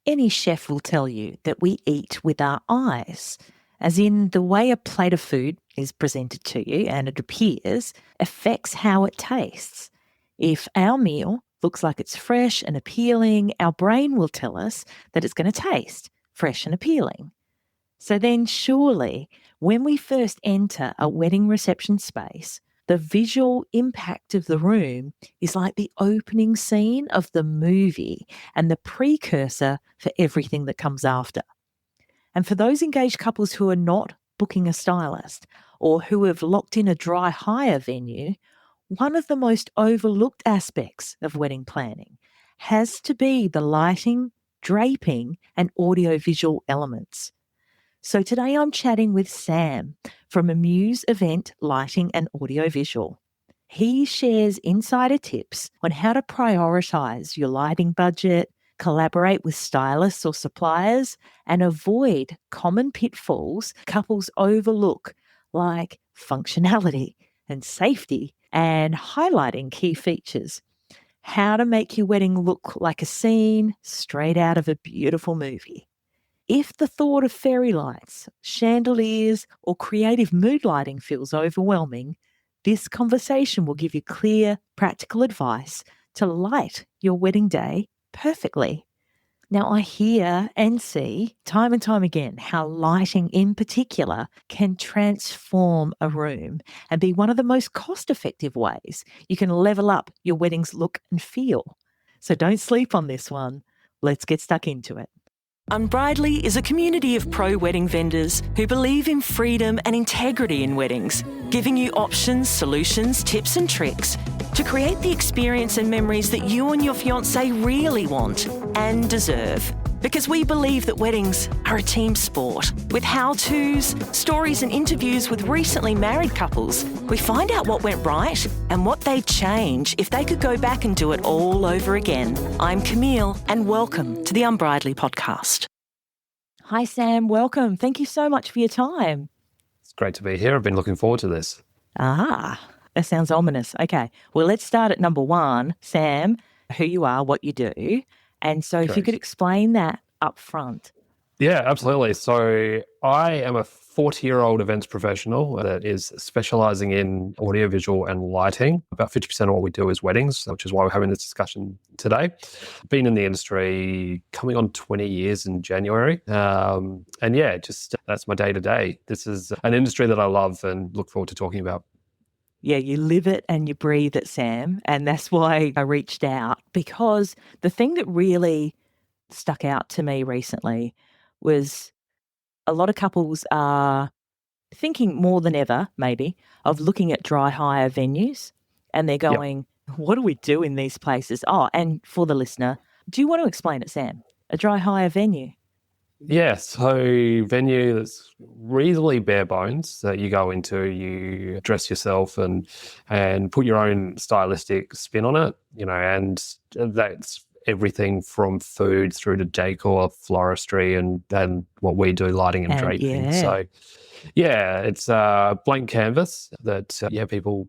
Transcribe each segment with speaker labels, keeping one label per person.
Speaker 1: Any chef will tell you that we eat with our eyes, as in the way a plate of food is presented to you and it appears affects how it tastes. If our meal looks like it's fresh and appealing, our brain will tell us that it's going to taste fresh and appealing. So then surely when we first enter a wedding reception space, the visual impact of the room is like the opening scene of the movie and the precursor for everything that comes after. And for those engaged couples who are not booking a stylist or who have locked in a dry hire venue, one of the most overlooked aspects of wedding planning has to be the lighting, draping, and audiovisual elements. So today I'm chatting with Sam from Amuse Event Lighting and Audiovisual. He shares insider tips on how to prioritise your lighting budget, collaborate with stylists or suppliers, and avoid common pitfalls couples overlook, like functionality and safety and highlighting key features. How to make your wedding look like a scene straight out of a beautiful movie. If the thought of fairy lights, chandeliers, or creative mood lighting feels overwhelming, this conversation will give you clear, practical advice to light your wedding day perfectly. Now, I hear and see time and time again how lighting in particular can transform a room and be one of the most cost-effective ways you can level up your wedding's look and feel. So don't sleep on this one. Let's get stuck into it. Unbridely is a community of pro-wedding vendors who believe in freedom and integrity in weddings, giving you options, solutions, tips and tricks to create the experience and memories that you and your fiancé really want and deserve. Because we believe that weddings are a team sport. With how-tos, stories and interviews with recently married couples, we find out what went right and what they'd change if they could go back and do it all over again. I'm Camille and welcome to the Unbridely podcast. Hi Sam, welcome. Thank you so much for your time.
Speaker 2: It's great to be here. I've been looking forward to this.
Speaker 1: That sounds ominous. Okay, well let's start at number one. Sam, who you are, what you do. And so if you could explain that up front.
Speaker 2: Yeah, absolutely. So I am a 40-year-old events professional that is specializing in audiovisual and lighting. About 50% of what we do is weddings, which is why we're having this discussion today. Been in the industry coming on 20 years in January. And yeah, just that's my day-to-day. This is an industry that I love and look forward to talking about.
Speaker 1: Yeah, you live it and you breathe it, Sam. And that's why I reached out, because the thing that really stuck out to me recently was a lot of couples are thinking more than ever, maybe, of looking at dry hire venues. And they're going, What do we do in these places? Oh, and for the listener, do you want to explain it, Sam? A dry hire venue?
Speaker 2: Yeah, so venue that's reasonably bare bones that you go into, you dress yourself and put your own stylistic spin on it, and that's everything from food through to decor, floristry, and then what we do, lighting and draping.
Speaker 1: Yeah.
Speaker 2: So yeah, it's a blank canvas that people,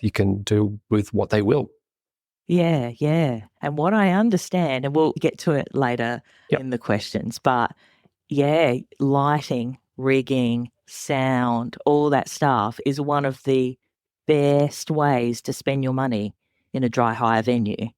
Speaker 2: you can do with what they will.
Speaker 1: Yeah, yeah. And what I understand, and we'll get to it later in the questions, but yeah, lighting, rigging, sound, all that stuff is one of the best ways to spend your money in a dry hire venue.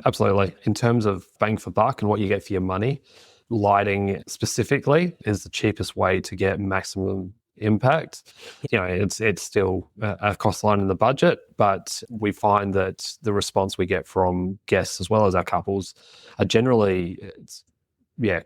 Speaker 2: Absolutely. In terms of bang for buck and what you get for your money, lighting specifically is the cheapest way to get maximum impact. It's still a cost line in the budget, but we find that the response we get from guests as well as our couples are generally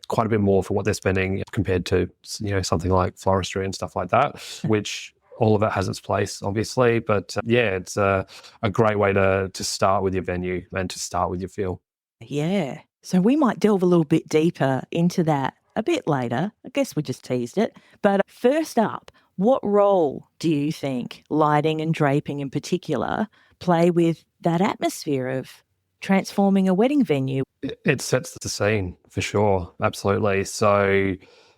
Speaker 2: quite a bit more for what they're spending compared to something like floristry and stuff like that, which all of it has its place, obviously. But it's a great way to start with your venue and to start with your feel.
Speaker 1: Yeah. So we might delve a little bit deeper into that a bit later. I guess we just teased it. But first up, what role do you think lighting and draping in particular play with that atmosphere of transforming a wedding venue?
Speaker 2: It sets the scene for sure. Absolutely. So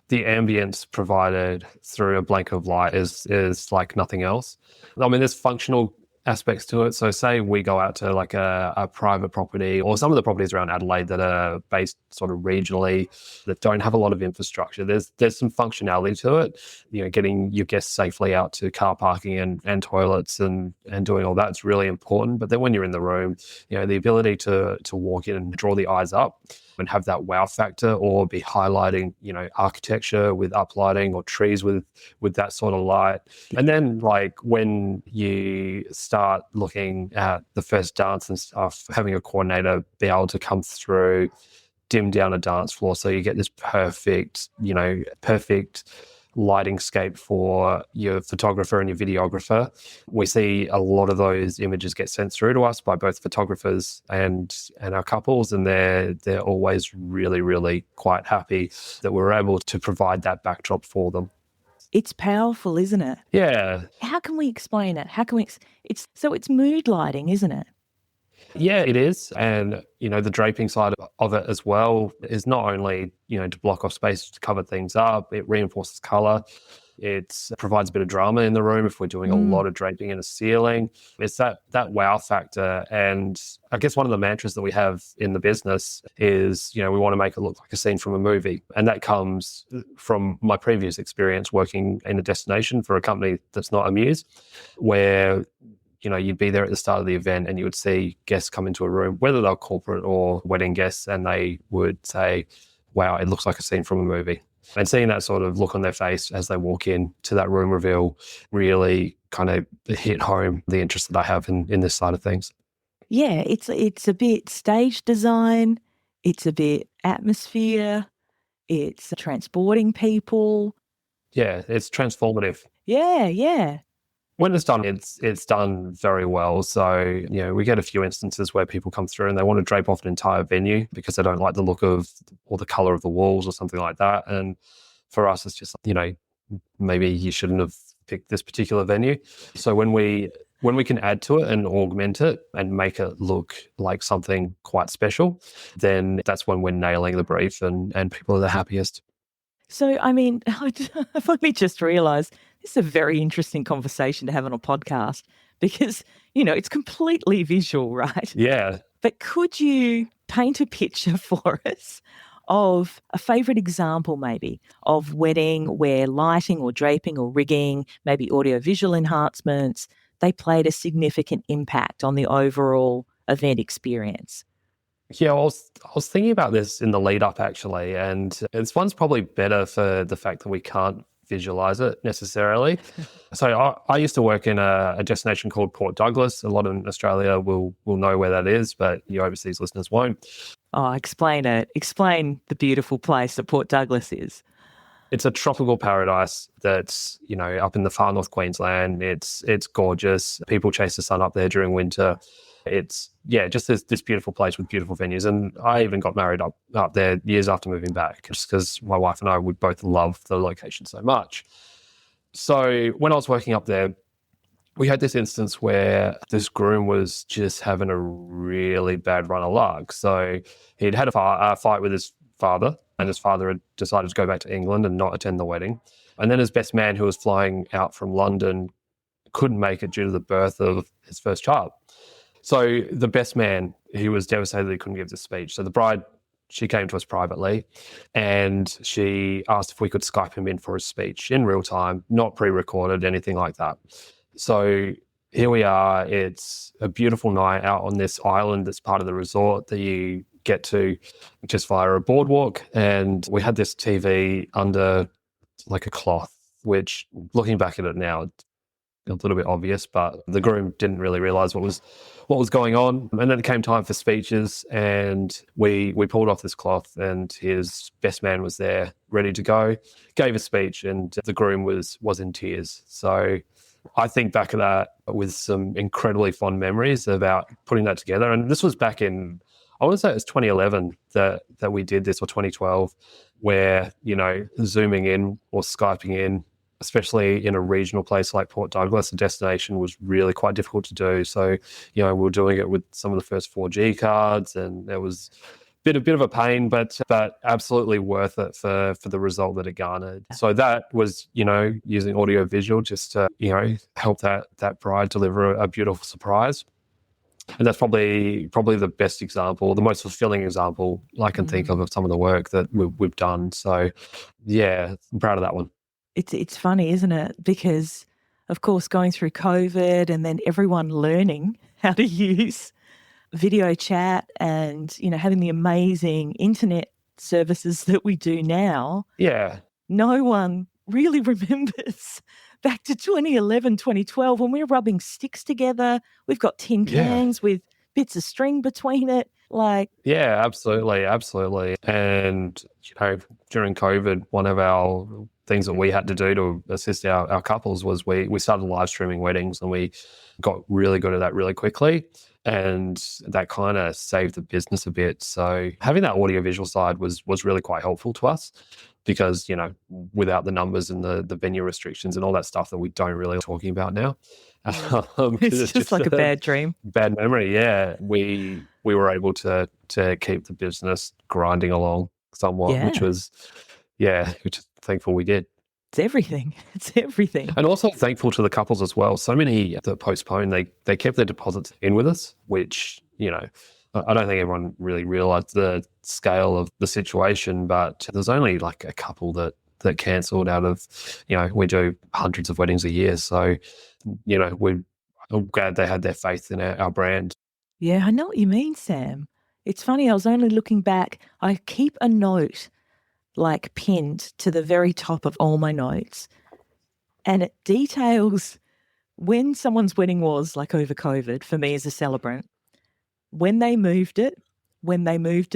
Speaker 2: the ambience provided through a blanket of light is like nothing else. I mean, there's functional aspects to it. So say we go out to like a private property, or some of the properties around Adelaide that are based sort of regionally that don't have a lot of infrastructure. There's some functionality to it, getting your guests safely out to car parking and toilets and doing all that's really important. But then when you're in the room, the ability to walk in and draw the eyes up and have that wow factor, or be highlighting, architecture with uplighting, or trees with that sort of light. And then like when you start looking at the first dance and stuff, having a coordinator be able to come through, dim down a dance floor so you get this perfect lighting scape for your photographer and your videographer. We see a lot of those images get sent through to us by both photographers and our couples, and they're always really, really quite happy that we're able to provide that backdrop for them.
Speaker 1: It's powerful, isn't it?
Speaker 2: Yeah.
Speaker 1: How can we explain it? It's mood lighting, isn't it?
Speaker 2: Yeah, it is. And, the draping side of it as well is not only, to block off space to cover things up, it reinforces color. It provides a bit of drama in the room if we're doing a lot of draping in a ceiling. It's that wow factor. And I guess one of the mantras that we have in the business is, we want to make it look like a scene from a movie. And that comes from my previous experience working in a destination for a company that's not Amuse, where you'd be there at the start of the event and you would see guests come into a room, whether they're corporate or wedding guests, and they would say, wow, it looks like a scene from a movie. And seeing that sort of look on their face as they walk in to that room reveal really kind of hit home the interest that I have in this side of things.
Speaker 1: Yeah, it's a bit stage design, it's a bit atmosphere, it's transporting people.
Speaker 2: Yeah, it's transformative.
Speaker 1: Yeah.
Speaker 2: When it's done, it's done very well. So, we get a few instances where people come through and they want to drape off an entire venue because they don't like the look of or the color of the walls or something like that. And for us, it's just, maybe you shouldn't have picked this particular venue. So when we can add to it and augment it and make it look like something quite special, then that's when we're nailing the brief and people are the happiest.
Speaker 1: So, I mean, I've only just realised this is a very interesting conversation to have on a podcast because, it's completely visual, right?
Speaker 2: Yeah.
Speaker 1: But could you paint a picture for us of a favourite example maybe of wedding where lighting or draping or rigging, maybe audiovisual enhancements, they played a significant impact on the overall event experience?
Speaker 2: Yeah, I was thinking about this in the lead up actually, and this one's probably better for the fact that we can't visualize it necessarily. So I used to work in a destination called Port Douglas. A lot in Australia will know where that is, but your overseas listeners won't.
Speaker 1: Oh, explain it. Explain the beautiful place that Port Douglas is.
Speaker 2: It's a tropical paradise that's, up in the far north Queensland. It's gorgeous. People chase the sun up there during winter. It's, just this beautiful place with beautiful venues. And I even got married up there years after moving back, just because my wife and I would both love the location so much. So when I was working up there, we had this instance where this groom was just having a really bad run of luck. So he'd had a fight with his father, and his father had decided to go back to England and not attend the wedding. And then his best man, who was flying out from London, couldn't make it due to the birth of his first child. So the best man, he was devastated that he couldn't give this speech. So the bride, she came to us privately and she asked if we could Skype him in for his speech in real time, not pre-recorded, anything like that. So here we are. It's a beautiful night out on this island that's part of the resort that you get to just via a boardwalk. And we had this TV under like a cloth, which looking back at it now, a little bit obvious, but the groom didn't really realize what was going on. And then it came time for speeches, and we pulled off this cloth, and his best man was there ready to go, gave a speech, and the groom was in tears. So I think back at that with some incredibly fond memories about putting that together. And this was back in, I want to say it was 2011 that we did this, or 2012, where, zooming in or Skyping in, especially in a regional place like Port Douglas, a destination, was really quite difficult to do. So, we were doing it with some of the first 4G cards, and there was bit of a pain, but absolutely worth it for the result that it garnered. So that was, using audio visual just to, help that bride deliver a beautiful surprise. And that's probably the best example, the most fulfilling example I can think of some of the work that we've done. So yeah, I'm proud of that one.
Speaker 1: It's funny, isn't it? Because of course, going through COVID and then everyone learning how to use video chat and, having the amazing internet services that we do now,
Speaker 2: Yeah.
Speaker 1: no one really remembers back to 2011, 2012 when we were rubbing sticks together. We've got tin cans with bits of string between it.
Speaker 2: Yeah, absolutely. And, during COVID, one of our things that we had to do to assist our couples was we started live streaming weddings, and we got really good at that really quickly. And that kind of saved the business a bit. So having that audiovisual side was really quite helpful to us because, without the numbers and the venue restrictions and all that stuff that we don't really talking about now.
Speaker 1: It's just like a bad dream.
Speaker 2: Bad memory, yeah. We were able to keep the business grinding along somewhat, which is thankful we did.
Speaker 1: It's everything.
Speaker 2: And also thankful to the couples as well. So many that postponed, they kept their deposits in with us, which, I don't think everyone really realised the scale of the situation, but there's only like a couple that cancelled out of, we do hundreds of weddings a year. So, I'm glad they had their faith in our brand.
Speaker 1: Yeah, I know what you mean, Sam. It's funny, I was only looking back. I keep a note pinned to the very top of all my notes, and it details when someone's wedding was over COVID for me as a celebrant, when they moved it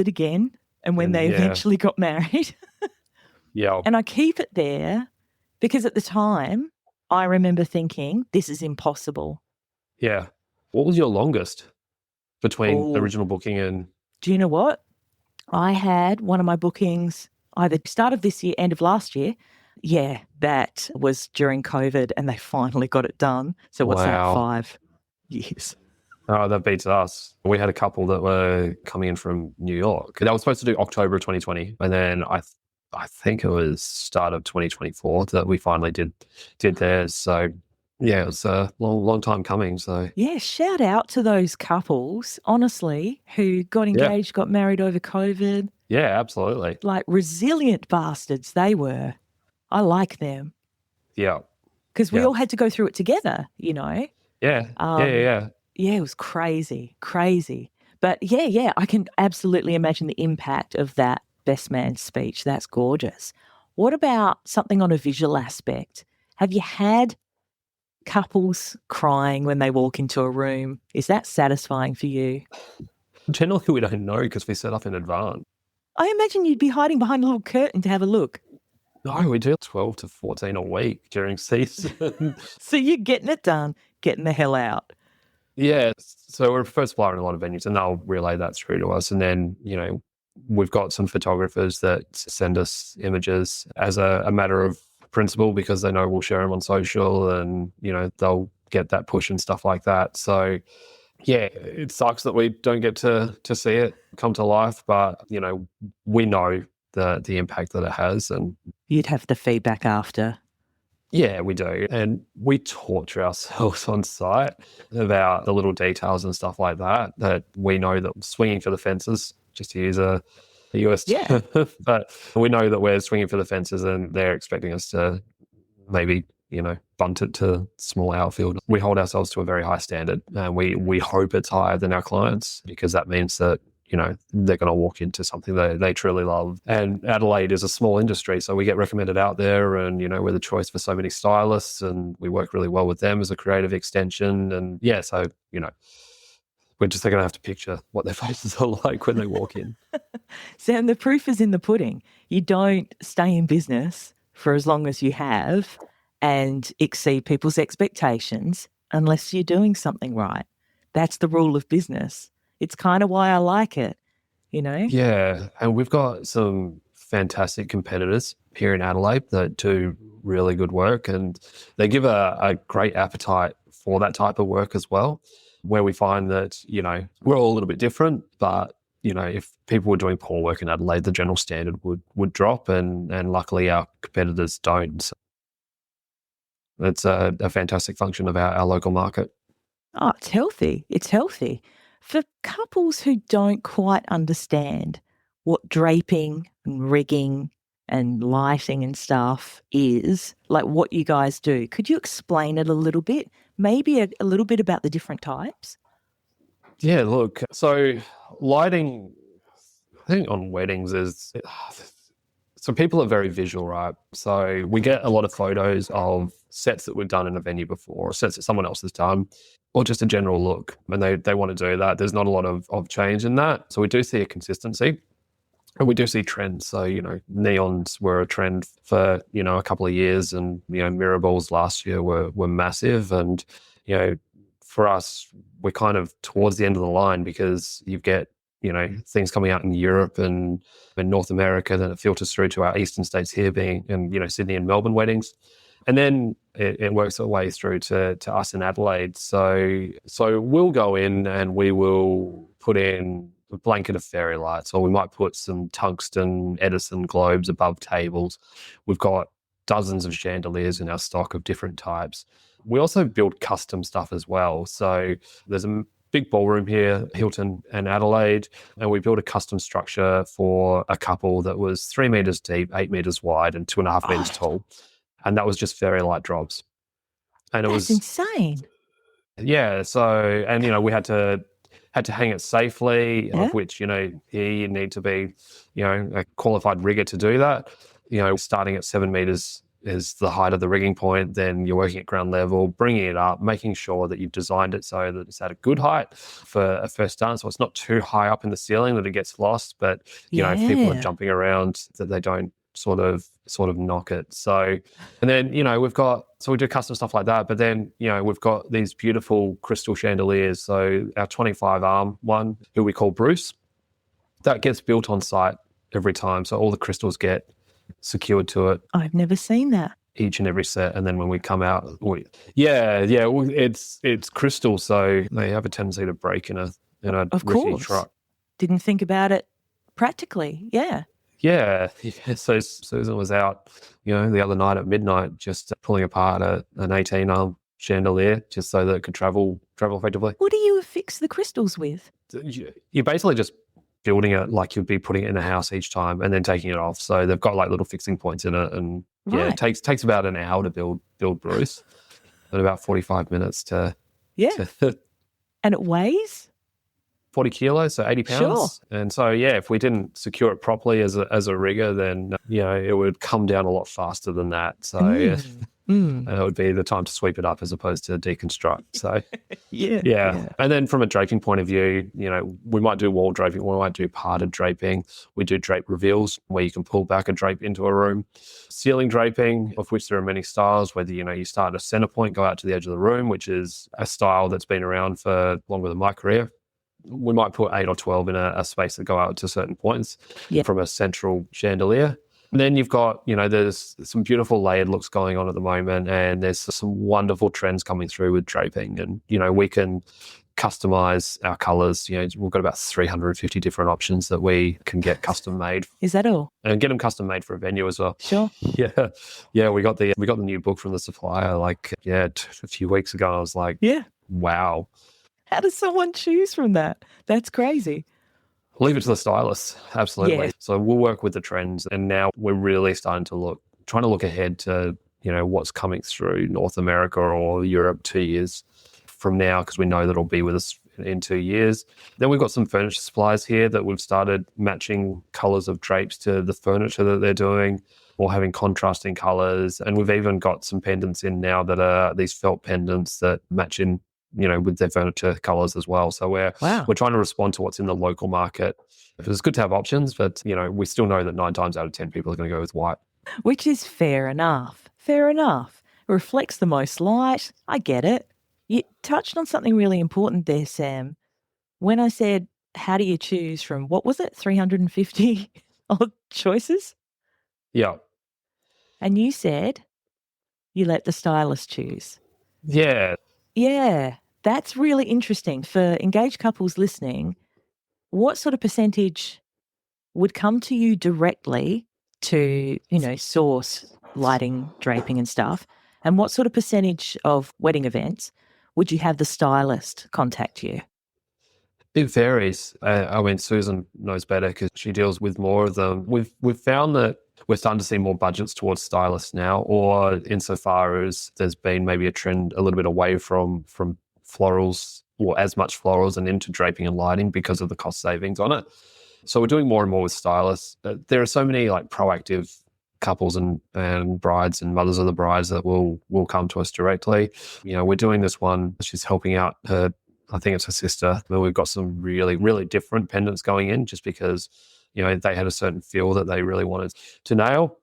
Speaker 1: again, and when they eventually got married.
Speaker 2: Yeah.
Speaker 1: And I keep it there because at the time I remember thinking, this is impossible.
Speaker 2: Yeah. What was your longest between original booking and...
Speaker 1: Do you know what? I had one of my bookings either start of this year, end of last year. Yeah, that was during COVID and they finally got it done. So what's that, 5 years?
Speaker 2: Oh, that beats us. We had a couple that were coming in from New York. That was supposed to do October of 2020. And then I think it was start of 2024 that we finally did theirs. So yeah, it was a long time coming. So
Speaker 1: yeah, shout out to those couples, honestly, who got engaged, got married over COVID.
Speaker 2: Yeah, absolutely.
Speaker 1: Resilient bastards they were. I like them.
Speaker 2: Yeah.
Speaker 1: Because we all had to go through it together,
Speaker 2: Yeah.
Speaker 1: Yeah, it was crazy. But yeah, I can absolutely imagine the impact of that best man speech. That's gorgeous. What about something on a visual aspect? Have you had couples crying when they walk into a room? Is that satisfying for you?
Speaker 2: Generally, we don't know because we set up in advance.
Speaker 1: I imagine you'd be hiding behind a little curtain to have a look.
Speaker 2: No, we do 12 to 14 a week during season.
Speaker 1: So you're getting it done, getting the hell out.
Speaker 2: Yeah. So we're a preferred supplier in a lot of venues and they'll relay that through to us. And then, we've got some photographers that send us images as a matter of principle because they know we'll share them on social and, they'll get that push and stuff like that. So yeah, it sucks that we don't get to see it come to life, but, we know the impact that it has. And
Speaker 1: you'd have the feedback after.
Speaker 2: Yeah, we do. And we torture ourselves on site about the little details and stuff like that we know that swinging for the fences, just to use a US term, but we know that we're swinging for the fences and they're expecting us to maybe, bunt it to small outfield. We hold ourselves to a very high standard and we hope it's higher than our clients because that means that they're going to walk into something they truly love. And Adelaide is a small industry, so we get recommended out there and, we're the choice for so many stylists and we work really well with them as a creative extension. And yeah, so, we're just going to have to picture what their faces are like when they walk in.
Speaker 1: Sam, the proof is in the pudding. You don't stay in business for as long as you have and exceed people's expectations unless you're doing something right. That's the rule of business. It's kind of why I like it,
Speaker 2: Yeah, and we've got some fantastic competitors here in Adelaide that do really good work and they give a great appetite for that type of work as well, where we find that, we're all a little bit different, but, if people were doing poor work in Adelaide, the general standard would drop, and luckily our competitors don't. So it's a fantastic function of our local market.
Speaker 1: Oh, it's healthy. It's healthy. For couples who don't quite understand what draping and rigging and lighting and stuff is, like what you guys do, could you explain it a little bit? Maybe a little bit about the different types?
Speaker 2: Yeah, look, so lighting, I think on weddings is, so people are very visual, right? So we get a lot of photos of sets that we've done in a venue before, or sets that someone else has done, or just a general look. And they want to do that. There's not a lot of change in that. So we do see a consistency. And we do see trends. So, neons were a trend for, a couple of years, and, mirror balls last year were massive. And, for us, we're kind of towards the end of the line, because you get, things coming out in Europe and in North America, then it filters through to our eastern states here, being in, Sydney and Melbourne weddings. And then it works its way through to us in Adelaide. So we'll go in and we will put in a blanket of fairy lights, or we might put some tungsten Edison globes above tables. We've got dozens of chandeliers in our stock of different types. We also build custom stuff as well. So there's a big ballroom here, Hilton and Adelaide, and we built a custom structure for a couple that was 3 meters deep, 8 meters wide, and 2.5 meters tall. And that was just fairy light drops. And it
Speaker 1: That's
Speaker 2: was
Speaker 1: insane.
Speaker 2: yeah. So, and we had to hang it safely,
Speaker 1: Yeah.
Speaker 2: of which you need to be a qualified rigger to do that. Starting at 7 meters is the height of the rigging point. Then you're working at ground level, bringing it up, making sure that you've designed it so that it's at a good height for a first dance. So it's not too high up in the ceiling that it gets lost. But if people are
Speaker 1: Yeah.
Speaker 2: jumping around, that they don't sort of knock it. So, and then we do custom stuff like that. But then we've got these beautiful crystal chandeliers. So our 25 arm one, who we call Bruce, that gets built on site every time. So all the crystals get secured to it
Speaker 1: I've never seen that.
Speaker 2: each and every set. And then when we come out, it's crystal, so they have a tendency to break in a
Speaker 1: Of
Speaker 2: rickety
Speaker 1: course.
Speaker 2: truck.
Speaker 1: Didn't think about it practically. Yeah.
Speaker 2: Yeah. So Susan was out, the other night at midnight, just pulling apart an 18-arm chandelier, just so that it could travel effectively.
Speaker 1: What do you affix the crystals with?
Speaker 2: You're basically just building it like you'd be putting it in a house each time, and then taking it off. So they've got like little fixing points in it, and it takes about an hour to build Bruce, and about 45 minutes to
Speaker 1: And it weighs?
Speaker 2: 40 kilos, so 80 pounds.
Speaker 1: Sure.
Speaker 2: And so, if we didn't secure it properly as a rigger, then, it would come down a lot faster than that. So it would be the time to sweep it up as opposed to deconstruct. So, yeah. And then from a draping point of view, we might do wall draping, we might do parted draping. We do drape reveals where you can pull back a drape into a room. Ceiling draping, of which there are many styles, whether, you start at a center point, go out to the edge of the room, which is a style that's been around for longer than my career. We might put 8 or 12 in a space that go out to certain points from a central chandelier. And then you've got, there's some beautiful layered looks going on at the moment, and there's some wonderful trends coming through with draping. And, we can customize our colors. We've got about 350 different options that we can get custom made.
Speaker 1: Is that all?
Speaker 2: And get them custom made for a venue as well.
Speaker 1: Sure.
Speaker 2: Yeah. We got the new book from the supplier, a few weeks ago. I was like, wow.
Speaker 1: How does someone choose from that? That's crazy.
Speaker 2: Leave it to the stylists. Absolutely.
Speaker 1: Yeah.
Speaker 2: So we'll work with the trends. And now we're really starting to trying to look ahead to, what's coming through North America or Europe 2 years from now, because we know that it'll be with us in 2 years. Then we've got some furniture suppliers here that we've started matching colors of drapes to the furniture that they're doing, or having contrasting colors. And we've even got some pendants in now that are these felt pendants that match in, with their furniture colors as well. So we're trying to respond to what's in the local market. It's good to have options, but, we still know that 9 times out of 10 people are going to go with white.
Speaker 1: Which is fair enough. Fair enough. It reflects the most light. I get it. You touched on something really important there, Sam. When I said, how do you choose from, what was it, 350 odd choices?
Speaker 2: Yeah.
Speaker 1: And you said you let the stylist choose.
Speaker 2: Yeah.
Speaker 1: Yeah. That's really interesting for engaged couples listening. what sort of percentage would come to you directly to, source lighting, draping and stuff? And what sort of percentage of wedding events would you have the stylist contact you?
Speaker 2: It varies. I mean, Susan knows better because she deals with more of them. We've found that we're starting to see more budgets towards stylists now, or insofar as there's been maybe a trend a little bit away from florals or as much florals and into draping and lighting because of the cost savings on it. So we're doing more and more with stylists. There are so many like proactive couples and brides and mothers of the brides that will come to us directly. We're doing this one. She's helping out her, I think it's her sister. But we've got some really, really different pendants going in just because, they had a certain feel that they really wanted to nail.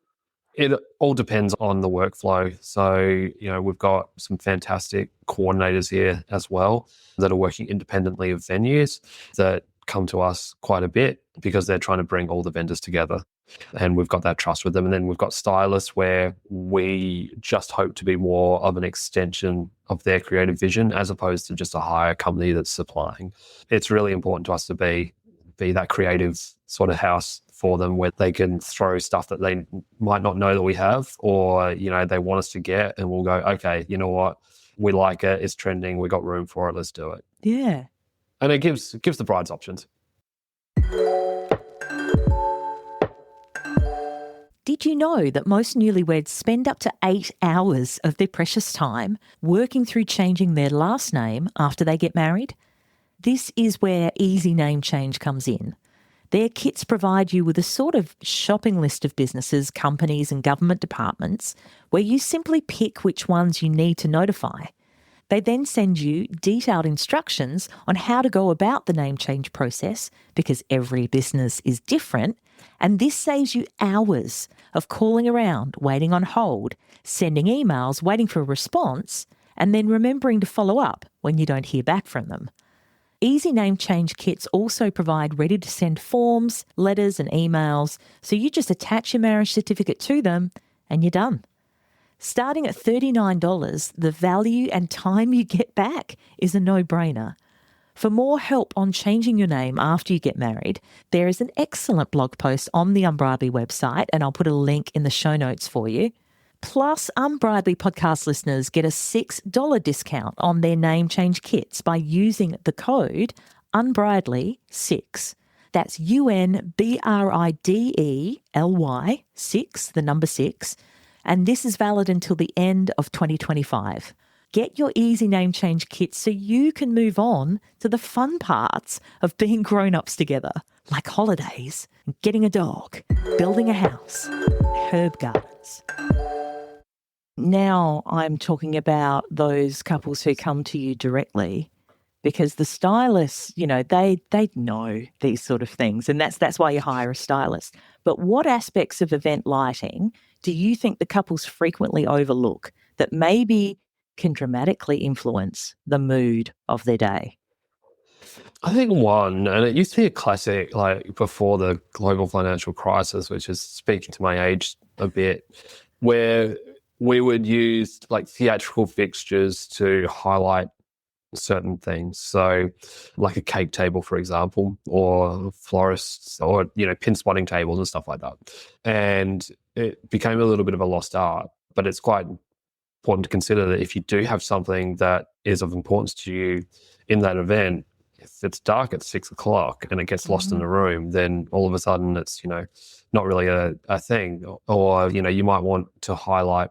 Speaker 2: It all depends on the workflow. So, we've got some fantastic coordinators here as well that are working independently of venues that come to us quite a bit because they're trying to bring all the vendors together. And we've got that trust with them. And then we've got stylists where we just hope to be more of an extension of their creative vision as opposed to just a hire company that's supplying. It's really important to us to be that creative sort of house for them where they can throw stuff that they might not know that we have or, they want us to get and we'll go, okay, you know what? We like it. It's trending. We got room for it. Let's do it.
Speaker 1: Yeah.
Speaker 2: And it gives the brides options.
Speaker 1: Did you know that most newlyweds spend up to 8 hours of their precious time working through changing their last name after they get married? This is where easy name change comes in. Their kits provide you with a sort of shopping list of businesses, companies and government departments where you simply pick which ones you need to notify. They then send you detailed instructions on how to go about the name change process because every business is different, and this saves you hours of calling around, waiting on hold, sending emails, waiting for a response, and then remembering to follow up when you don't hear back from them. Easy name change kits also provide ready-to-send forms, letters and emails, so you just attach your marriage certificate to them and you're done. Starting at $39, the value and time you get back is a no-brainer. For more help on changing your name after you get married, there is an excellent blog post on the Unbridely website, and I'll put a link in the show notes for you. Plus, Unbridely podcast listeners get a $6 discount on their name change kits by using the code Unbridely6. That's UNBRIDELY 6, the number 6, and this is valid until the end of 2025. Get your easy name change kit so you can move on to the fun parts of being grown-ups together, like holidays, getting a dog, building a house, herb gardens. Now I'm talking about those couples who come to you directly because the stylists, they know these sort of things, and that's why you hire a stylist. But what aspects of event lighting do you think the couples frequently overlook that maybe can dramatically influence the mood of their day?
Speaker 2: I think one, and it used to be a classic, like before the global financial crisis, which is speaking to my age a bit, where we would use like theatrical fixtures to highlight certain things. So like a cake table, for example, or florists or, pin spotting tables and stuff like that. And it became a little bit of a lost art, but it's quite important to consider that if you do have something that is of importance to you in that event, if it's dark at 6 o'clock and it gets lost in the room, then all of a sudden it's, not really a thing. Or, you might want to highlight,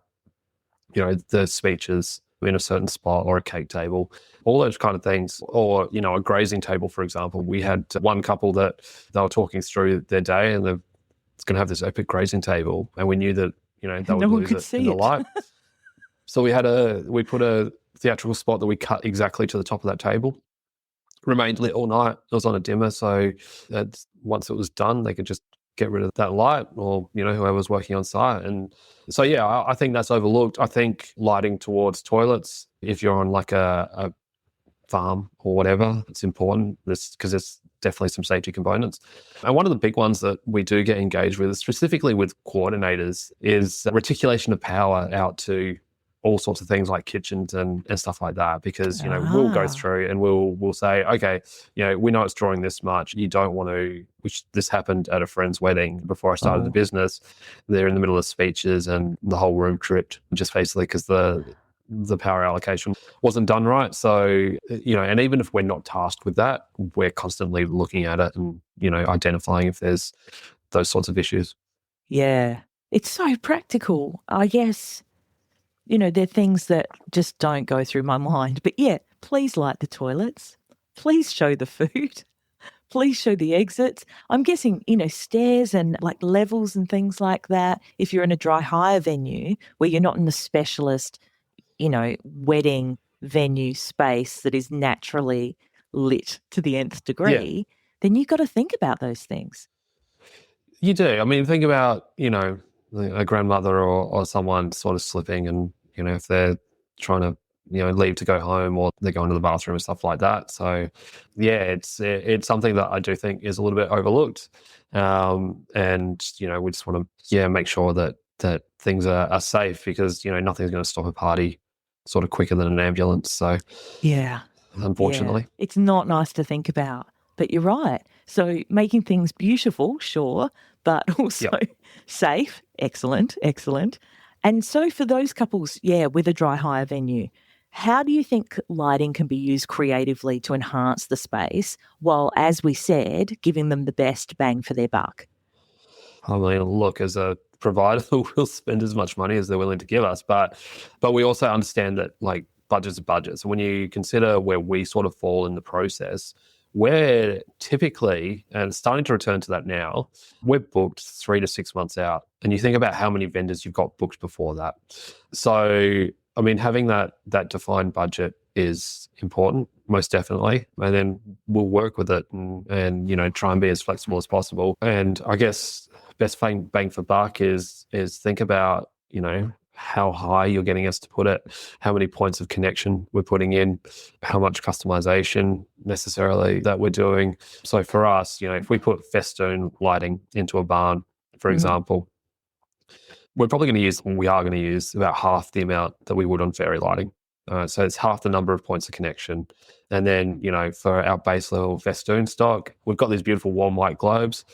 Speaker 2: the speeches in a certain spot or a cake table, all those kind of things. Or, a grazing table, for example. We had one couple that they were talking through their day and they're going to have this epic grazing table. And we knew that, they would lose it in the light. So we put a theatrical spot that we cut exactly to the top of that table. Remained lit all night. It was on a dimmer, so that once it was done, they could just get rid of that light, or whoever was working on site. And so I think that's overlooked. I think lighting towards toilets, if you're on like a farm or whatever, it's important. Because there's definitely some safety components. And one of the big ones that we do get engaged with, specifically with coordinators, is reticulation of power out to all sorts of things like kitchens and stuff like that, because, we'll go
Speaker 1: Ah,
Speaker 2: through and we'll say, okay, we know it's drawing this much. You don't want to, which this happened at a friend's wedding before I started the
Speaker 1: oh,
Speaker 2: business. They're in the middle of speeches and the whole room tripped just basically because the power allocation wasn't done right. So, and even if we're not tasked with that, we're constantly looking at it and, identifying if there's those sorts of issues.
Speaker 1: yeah. It's so practical. I guess, there are things that just don't go through my mind. But yeah, please light the toilets. Please show the food. Please show the exits. I'm guessing, stairs and like levels and things like that. If you're in a dry hire venue where you're not in the specialist, wedding venue space that is naturally lit to the nth
Speaker 2: Yeah,
Speaker 1: degree, then you've got to think about those things.
Speaker 2: you do. I mean, think about, a grandmother or someone sort of slipping and, if they're trying to, leave to go home or they're going to the bathroom and stuff like that. So, yeah, it's something that I do think is a little bit overlooked. And, we just want to, make sure that things are safe because, nothing's going to stop a party sort of quicker than an ambulance. So,
Speaker 1: Yeah. Yeah.
Speaker 2: unfortunately,
Speaker 1: It's not nice to think about, but you're right. So making things beautiful, sure, but also
Speaker 2: yeah.
Speaker 1: safe. Excellent. Excellent. And so for those couples, yeah, with a dry hire venue, how do you think lighting can be used creatively to enhance the space while, as we said, giving them the best bang for their buck?
Speaker 2: I mean, look, as a provider, we'll spend as much money as they're willing to give us, but we also understand that like budgets are budgets. When you consider where we sort of fall in the process, we're typically, and it's starting to return to that now, we're booked 3 to 6 months out. And you think about how many vendors you've got booked before that. So, I mean, having that defined budget is important, most definitely. And then we'll work with it and try and be as flexible as possible. And I guess best bang for buck is think about, how high you're getting us to put it, how many points of connection we're putting in, how much customization necessarily that we're doing. So for us, if we put festoon lighting into a barn, for
Speaker 1: Mhm.
Speaker 2: example, we are going to use about half the amount that we would on fairy lighting. So it's half the number of points of connection. And then, for our base level festoon stock, we've got these beautiful warm white globes,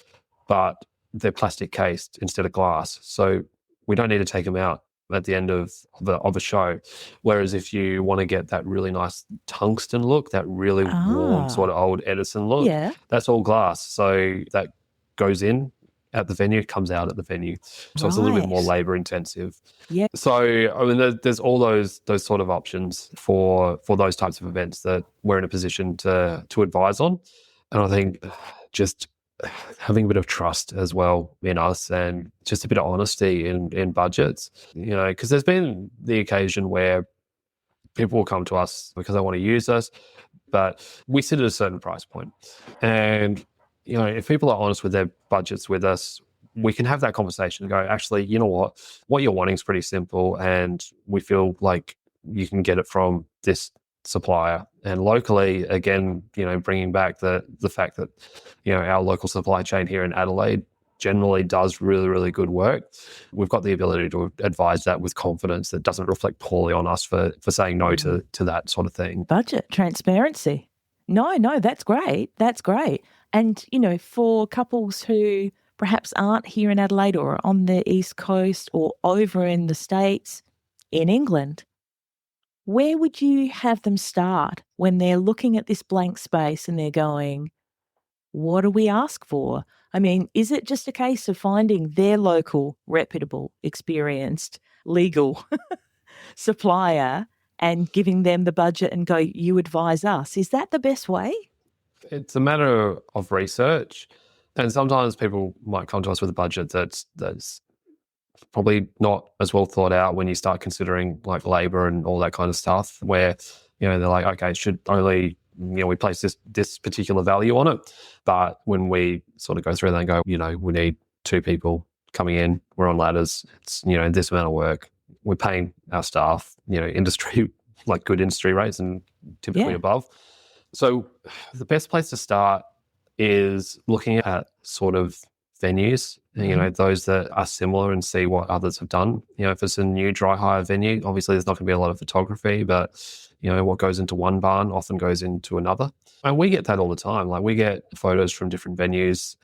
Speaker 2: but they're plastic cased instead of glass. So we don't need to take them out at the end of a show. Whereas if you want to get that really nice tungsten look, that really warm sort
Speaker 1: Ah,
Speaker 2: of old Edison look,
Speaker 1: yeah.
Speaker 2: that's all glass. So that goes in at the venue, comes out at the venue. So it's a little bit more
Speaker 1: Right.
Speaker 2: labor intensive.
Speaker 1: Yeah.
Speaker 2: So I mean, there's all those sort of options for those types of events that we're in a position to advise on. And I think just having a bit of trust as well in us and just a bit of honesty in budgets, because there's been the occasion where people will come to us because they want to use us, but we sit at a certain price point. And, if people are honest with their budgets with us, we can have that conversation and go, actually, you know what you're wanting is pretty simple. And we feel like you can get it from this supplier. And locally, again, bringing back the fact that, our local supply chain here in Adelaide generally does really, really good work. We've got the ability to advise that with confidence that doesn't reflect poorly on us for saying no
Speaker 1: Mhm.
Speaker 2: to that sort of thing.
Speaker 1: Budget transparency. No, that's great. That's great. And, for couples who perhaps aren't here in Adelaide or on the East Coast or over in the States, in England, where would you have them start when they're looking at this blank space and they're going, what do we ask for? I mean, is it just a case of finding their local, reputable, experienced, legal supplier and giving them the budget and go, you advise us? Is that the best way?
Speaker 2: It's a matter of research. And sometimes people might come to us with a budget that's probably not as well thought out when you start considering like labor and all that kind of stuff, where, they're like, okay, it should only, we place this particular value on it. But when we sort of go through that and go, we need 2 people coming in, we're on ladders, it's, this amount of work. We're paying our staff, industry, like good industry rates and typically
Speaker 1: Yeah.
Speaker 2: above. So the best place to start is looking at sort of venues those that are similar and see what others have done. If it's a new dry hire venue, obviously there's not going to be a lot of photography, but what goes into one barn often goes into another. And we get that all the time. Like we get photos from different venues,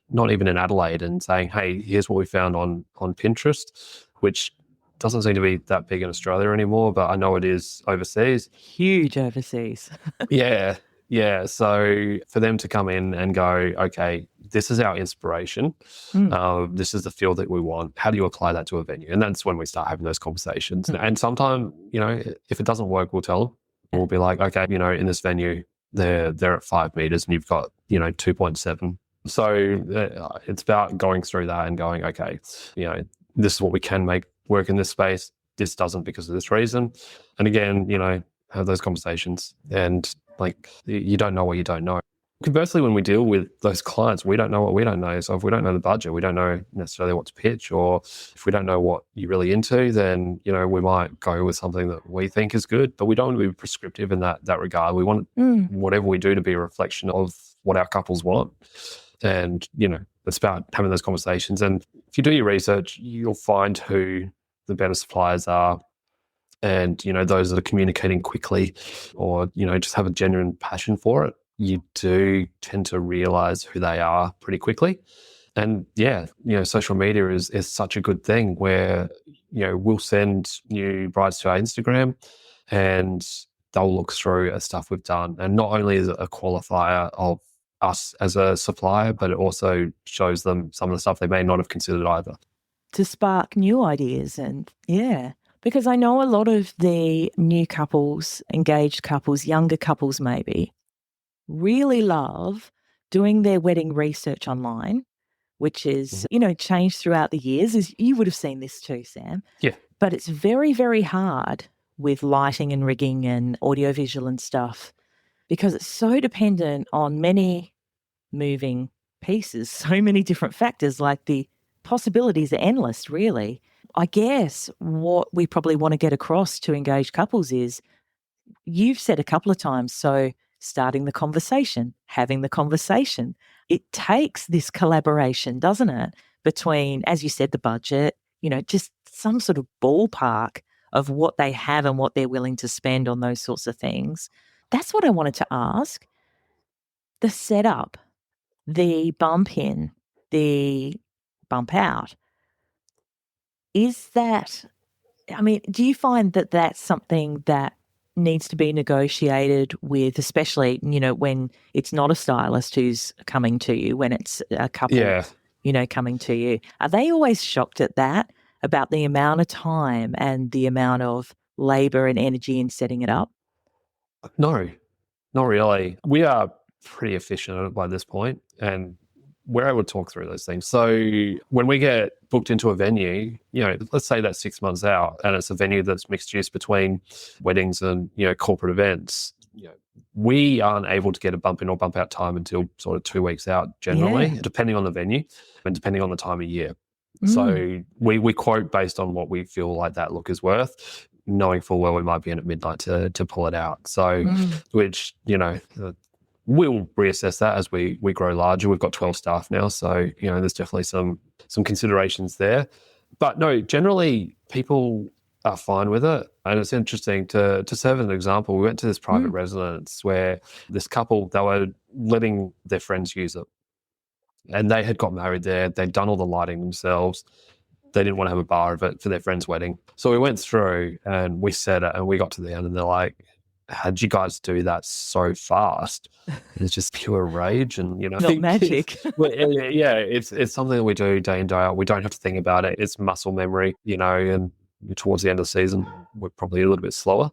Speaker 2: not even in Adelaide, and saying, hey, here's what we found on Pinterest, which doesn't seem to be that big in Australia anymore, but I know it is overseas.
Speaker 1: Huge overseas.
Speaker 2: Yeah. Yeah. So for them to come in and go, okay, this is our inspiration. This is the feel that we want. How do you apply that to a venue? And that's when we start having those conversations. And sometimes, if it doesn't work, we'll tell them. We'll be like, okay, in this venue, they're at 5 meters and you've got, 2.7. So it's about going through that and going, okay, this is what we can make work in this space. This doesn't because of this reason. And again, have those conversations, and like, you don't know what you don't know. Conversely, when we deal with those clients, we don't know what we don't know. So if we don't know the budget, we don't know necessarily what to pitch, or if we don't know what you're really into, then, we might go with something that we think is good, but we don't want to be prescriptive in that regard. We want whatever we do to be a reflection of what our couples want. And, it's about having those conversations. And if you do your research, you'll find who the better suppliers are. And, those that are communicating quickly or, just have a genuine passion for it, you do tend to realize who they are pretty quickly. And yeah, social media is such a good thing where, we'll send new brides to our Instagram and they'll look through the stuff we've done. And not only is it a qualifier of us as a supplier, but it also shows them some of the stuff they may not have considered either.
Speaker 1: To spark new ideas. And yeah, because I know a lot of the new couples, engaged couples, younger couples maybe, really love doing their wedding research online, which is, changed throughout the years. As you would have seen this too, Sam.
Speaker 2: Yeah.
Speaker 1: But it's very, very hard with lighting and rigging and audiovisual and stuff because it's so dependent on many moving pieces, so many different factors, like the possibilities are endless, really. I guess what we probably want to get across to engaged couples is, you've said a couple of times, so starting the conversation, having the conversation. It takes this collaboration, doesn't it, between, as you said, the budget, just some sort of ballpark of what they have and what they're willing to spend on those sorts of things. That's what I wanted to ask. The setup, the bump in, the bump out, is that, do you find that that's something that needs to be negotiated with, especially, when it's not a stylist who's coming to you, when it's a couple, coming to you? Are they always shocked at that, about the amount of time and the amount of labor and energy in setting it up?
Speaker 2: No, not really. We are pretty efficient at it by this point, and we're able to talk through those things. So when we get booked into a venue, let's say that's 6 months out and it's a venue that's mixed use between weddings and, corporate events, we aren't able to get a bump in or bump out time until sort of 2 weeks out generally, depending on the venue and depending on the time of year. So we quote based on what we feel like that look is worth, knowing full well we might be in at midnight to pull it out. So, which, we'll reassess that as we grow larger. We've got 12 staff now, so there's definitely some considerations there. But no, generally people are fine with it. And it's interesting to serve as an example. We went to this private residence where this couple, they were letting their friends use it. And they had got married there. They'd done all the lighting themselves. They didn't want to have a bar of it for their friend's wedding. So we went through and we set it and we got to the end and they're like, how'd you guys do that so fast? And it's just pure rage and,
Speaker 1: not magic.
Speaker 2: It's something that we do day in, day out. We don't have to think about it. It's muscle memory, and towards the end of the season, we're probably a little bit slower.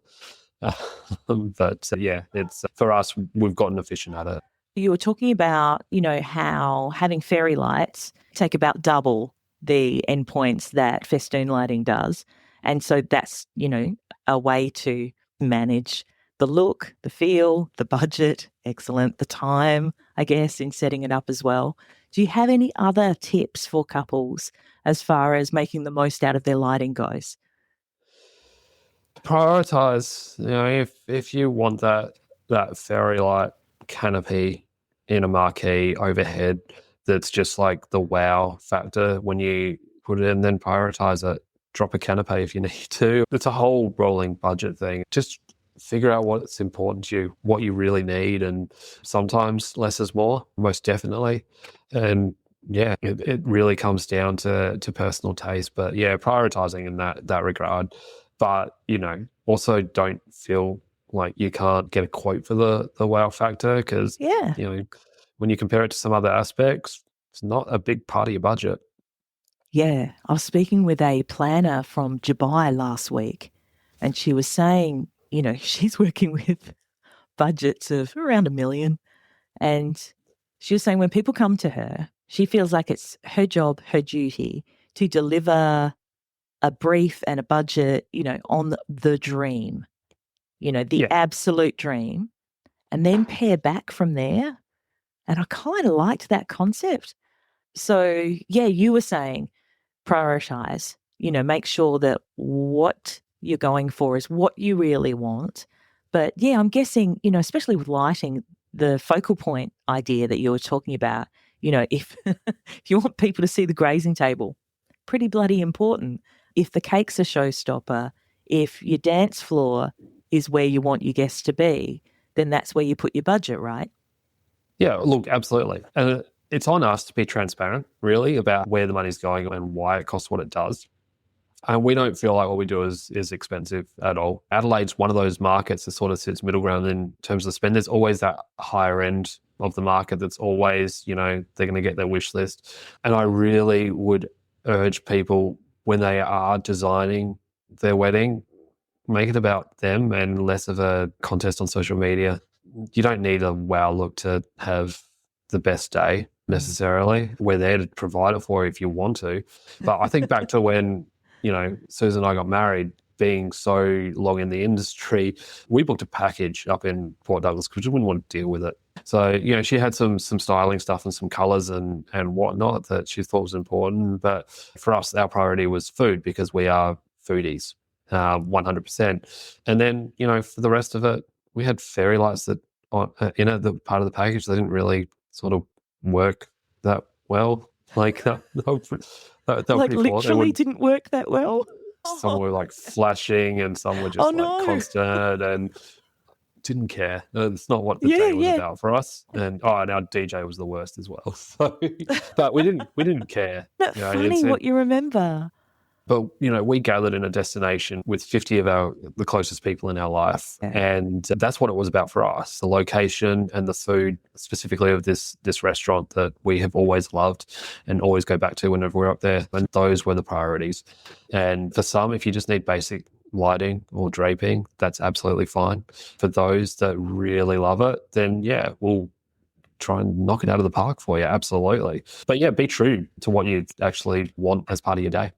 Speaker 2: But it's for us, we've gotten efficient at it.
Speaker 1: You were talking about, how having fairy lights take about double the endpoints that festoon lighting does. And so that's, a way to manage the look, the feel, the budget, excellent, the time, I guess, in setting it up as well. Do you have any other tips for couples as far as making the most out of their lighting goes?
Speaker 2: Prioritise, if you want that fairy light canopy in a marquee overhead, that's just like the wow factor when you put it in, then prioritize it. Drop a canopy if you need to. It's a whole rolling budget thing. Just figure out what's important to you, what you really need, and sometimes less is more, most definitely. And yeah, it really comes down to personal taste. But yeah, prioritizing in that regard. But also don't feel like you can't get a quote for the wow factor, because
Speaker 1: Yeah.
Speaker 2: when you compare it to some other aspects, it's not a big part of your budget.
Speaker 1: Yeah. I was speaking with a planner from Dubai last week, and she was saying, she's working with budgets of around 1 million. And she was saying when people come to her, she feels like it's her job, her duty to deliver a brief and a budget, on the dream, the
Speaker 2: Yeah.
Speaker 1: absolute dream, and then pare back from there. And I kind of liked that concept. So, yeah, you were saying prioritize, make sure that what you're going for is what you really want. But yeah, I'm guessing, especially with lighting, the focal point idea that you were talking about, if if you want people to see the grazing table, pretty bloody important. If the cake's a showstopper, if your dance floor is where you want your guests to be, then that's where you put your budget, right?
Speaker 2: Yeah, look, absolutely. And it's on us to be transparent, really, about where the money's going and why it costs what it does. And we don't feel like what we do is expensive at all. Adelaide's one of those markets that sort of sits middle ground in terms of spend. There's always that higher end of the market that's always, they're going to get their wish list. And I really would urge people, when they are designing their wedding, make it about them and less of a contest on social media. You don't need a wow look to have the best day necessarily. We're there to provide it for you if you want to. But I think back to when, Susan and I got married, being so long in the industry, we booked a package up in Port Douglas because we wouldn't want to deal with it. So, she had some styling stuff and some colours and whatnot that she thought was important. But for us, our priority was food because we are foodies. 100%. And then, for the rest of it, we had fairy lights that in it, the part of the package, they didn't really sort of work that well. Like that were
Speaker 1: Like
Speaker 2: pretty flawed.
Speaker 1: literally didn't work that well.
Speaker 2: Some were like flashing and some were just constant, and didn't care. It's not what the day was about for us. And our DJ was the worst as well. So, but we didn't care.
Speaker 1: Isn't that funny what you remember?
Speaker 2: But, we gathered in a destination with 50 of the closest people in our life.
Speaker 1: Yeah.
Speaker 2: And that's what it was about for us, the location and the food, specifically of this restaurant that we have always loved and always go back to whenever we're up there. And those were the priorities. And for some, if you just need basic lighting or draping, that's absolutely fine. For those that really love it, then yeah, we'll try and knock it out of the park for you. Absolutely. But yeah, be true to what you actually want as part of your day.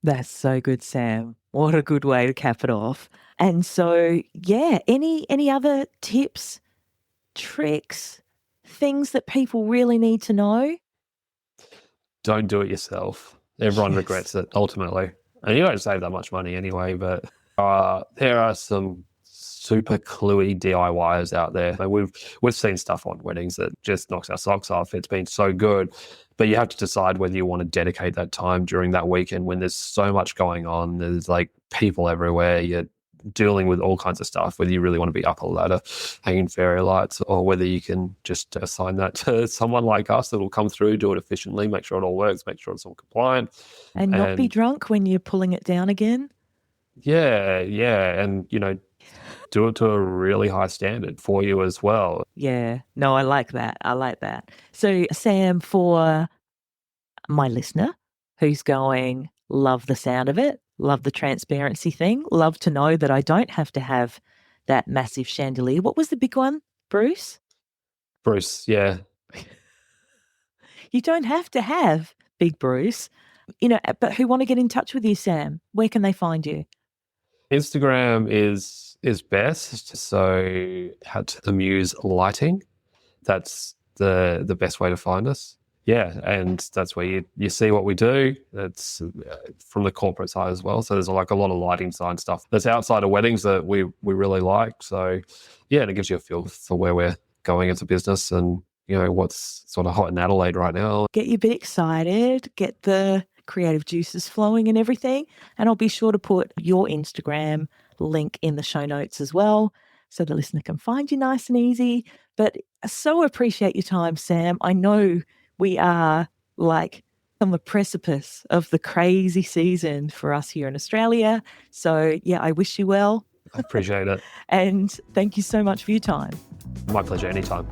Speaker 1: That's so good, Sam. What a good way to cap it off. And so, yeah, any other tips, tricks, things that people really need to know?
Speaker 2: Don't do it yourself. Everyone regrets it ultimately. And you don't save that much money anyway, but there are some super cluey DIYers out there. We've seen stuff on weddings that just knocks our socks off. It's been so good. But you have to decide whether you want to dedicate that time during that weekend when there's so much going on. There's like people everywhere. You're dealing with all kinds of stuff, whether you really want to be up a ladder, hanging fairy lights, or whether you can just assign that to someone like us that will come through, do it efficiently, make sure it all works, make sure it's all compliant.
Speaker 1: And not be drunk when you're pulling it down again.
Speaker 2: Yeah. And, do it to a really high standard for you as well.
Speaker 1: Yeah. No, I like that. So, Sam, for my listener who's going, love the sound of it, love the transparency thing, love to know that I don't have to have that massive chandelier. What was the big one, Bruce?
Speaker 2: Bruce, yeah.
Speaker 1: You don't have to have big Bruce, but who want to get in touch with you, Sam? Where can they find you?
Speaker 2: Instagram is best. So at Amuse Lighting, that's the best way to find us. Yeah, and that's where you see what we do. That's from the corporate side as well. So there's like a lot of lighting design stuff that's outside of weddings that we really like. So yeah, and it gives you a feel for where we're going as a business and what's sort of hot in Adelaide right now.
Speaker 1: Get you a bit excited, get the creative juices flowing and everything. And I'll be sure to put your Instagram link in the show notes as well, so the listener can find you nice and easy. But I so appreciate your time, Sam. I know we are like on the precipice of the crazy season for us here in Australia. So yeah, I wish you well.
Speaker 2: I appreciate it.
Speaker 1: And thank you so much for your time.
Speaker 2: My pleasure, anytime.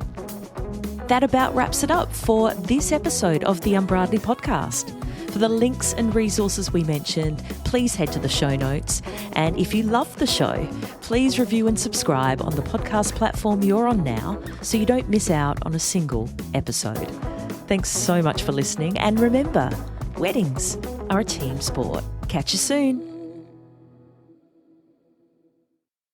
Speaker 1: That about wraps it up for this episode of the Unbridely podcast. For the links and resources we mentioned, please head to the show notes. And if you love the show, please review and subscribe on the podcast platform you're on now so you don't miss out on a single episode. Thanks so much for listening. And remember, weddings are a team sport. Catch you soon.